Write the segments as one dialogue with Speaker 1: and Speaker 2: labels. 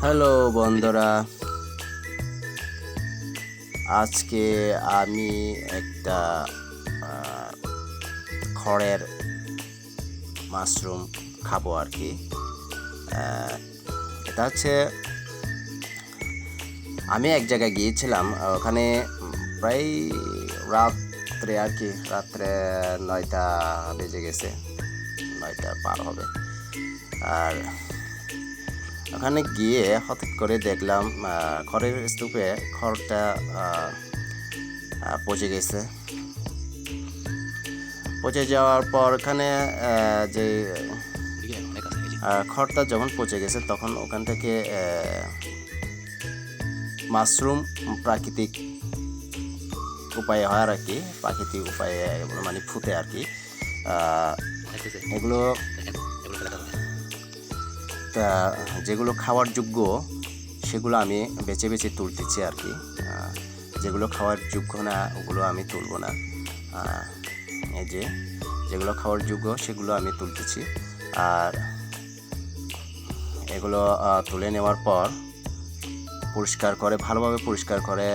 Speaker 1: Hello বন্ধুরা, আজকে আমি একটা আহ, খড়ের মাশরুম খাবো আর কি। আহ, এটা হচ্ছে আমি এক জায়গায় গিয়েছিলাম, ওখানে প্রায় রাত্রে আর কি, রাত্রে 9টা বেজে গেছে, 9টা পার হবে। আর ওখানে গিয়ে হঠাৎ করে দেখলাম খড়ের স্তূপে খড়টা পচে গেছে। পচে যাওয়ার পর ওখানে যে খড়টা যখন পচে গেছে তখন ওখান থেকে মাশরুম প্রাকৃতিক উপায়ে হয় আর কি, প্রাকৃতিক উপায়ে মানে ফুটে আর কি। এগুলো তা যেগুলো খাওয়ার যোগ্য সেগুলো আমি বেছে বেছে তুলতেছি আর কি। যেগুলো খাওয়ার যোগ্য না ওগুলো আমি তুলবো না। এই যে যেগুলো খাওয়ার যোগ্য সেগুলো আমি তুলতেছি। আর এগুলো তুলে নেওয়ার পর পরিষ্কার করে, ভালোভাবে পরিষ্কার করে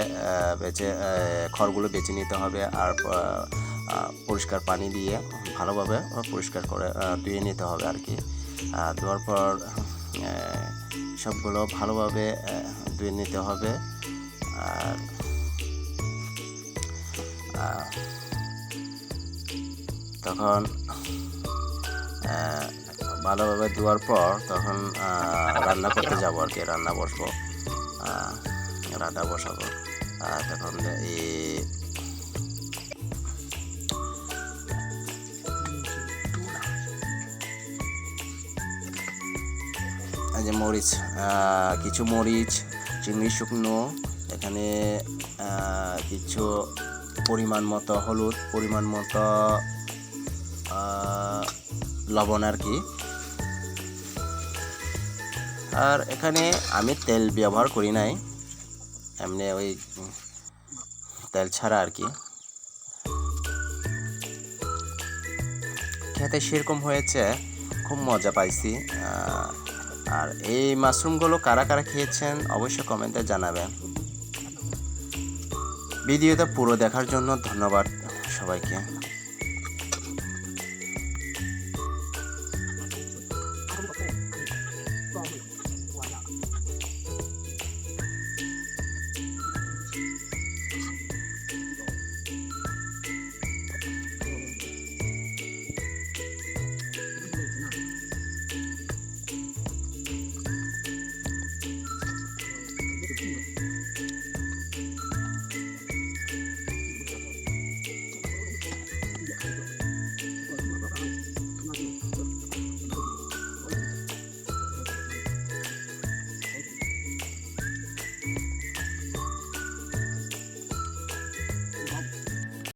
Speaker 1: খড়গুলো বেছে নিতে হবে। আর পরিষ্কার পানি দিয়ে ভালোভাবে পরিষ্কার করে ধুয়ে নিতে হবে আর কি। ধোয়ার পর সবগুলো ভালোভাবে ধুয়ে নিতে হবে। আর তখন ভালোভাবে ধোয়ার পর তখন রান্না করতে যাবো আর কি, রান্না বসাবো। তখন এই যে মরিচ, কিছু মরিচ, চিংড়ি শুকনো, এখানে কিছু পরিমাণ মতো হলুদ, পরিমাণ মতো লবণ আর কি। আর এখানে আমি তেল ব্যবহার করি নাই, এমনি ওই তেল ছাড়া আর কি। খেতে সেরকম হয়েছে, খুব মজা পাইছি। আর এই মাশরুমগুলো কারা কারা খেয়েছেন অবশ্যই কমেন্টে জানাবেন। ভিডিওটা পুরো দেখার জন্য ধন্যবাদ সবাইকে।